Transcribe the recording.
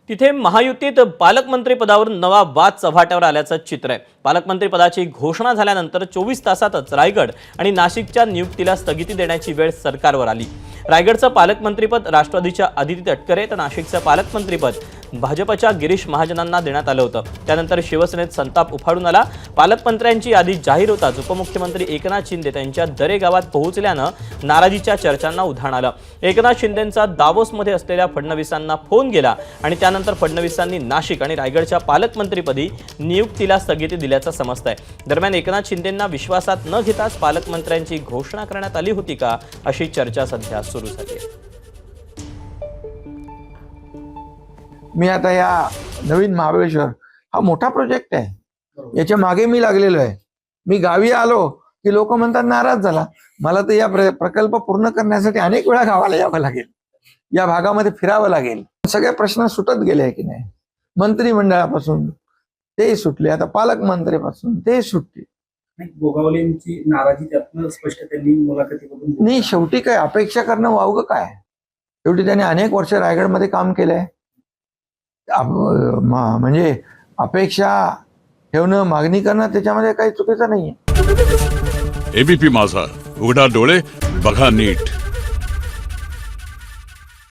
तिथे महायुतीत पालकमंत्री पदावर नवा वाद चव्हाट्यावर आल्याचं चित्र आहे। पालकमंत्री पदाची घोषणा झाल्यानंतर 24 तासातच रायगड आणि नाशिकच्या नियुक्तीला स्थगिती देण्याची वेळ सरकारवर आली। रायगडचं पालकमंत्रीपद राष्ट्रवादीच्या आदिती तटकरे तर नाशिकचं पालकमंत्रीपद भाजपच्या गिरीश महाजनांना देण्यात आलं होतं। त्यानंतर शिवसेनेत संताप उफाळून आला। पालकमंत्र्यांची यादी जाहीर होताच उपमुख्यमंत्री एकनाथ शिंदे त्यांच्या दरे गावात पोहोचल्यानं नाराजीच्या चर्चांना उधाण आलं। एकनाथ शिंदेंचा दावोसमध्ये असलेल्या फडणवीसांना फोन गेला आणि त्यानंतर फडणवीसांनी नाशिक आणि रायगडच्या पालकमंत्रीपदी नियुक्तीला स्थगिती दिल्याचं समजतंय। दरम्यान एकनाथ शिंदेंना विश्वासात न घेताच पालकमंत्र्यांची घोषणा करण्यात आली होती का, अशी चर्चा सध्या सुरू झाली आहे। मी आता या नवीन महाबळेश्वर हा मोठा प्रोजेक्ट आहे, याच्या मागे मी लागलेलो आहे। मी गावी आलो की लोक म्हणतात नाराज झाला। मला तर या प्रकल्प पूर्ण करण्यासाठी अनेक वेळा गावाला यावं लागेल, या भागामध्ये फिरावं लागेल। सगळे प्रश्न सुटत गेले आहे की नाही, मंत्रिमंडळापासून ते सुटले, आता पालकमंत्रीपासून ते सुटले। गोगावलेंची नाराजी त्यातनं स्पष्ट त्यांनी मुलाखतीमधून नाही, शेवटी काय अपेक्षा करणं वावगं काय। शेवटी त्यांनी अनेक वर्ष रायगडमध्ये काम केलंय, म्हणजे अपेक्षा ठेवणं, मागणी करणं त्याच्यामध्ये काही चुकीचं नाहीये। एबीपी माझा, उघडा डोळे बघा नीट।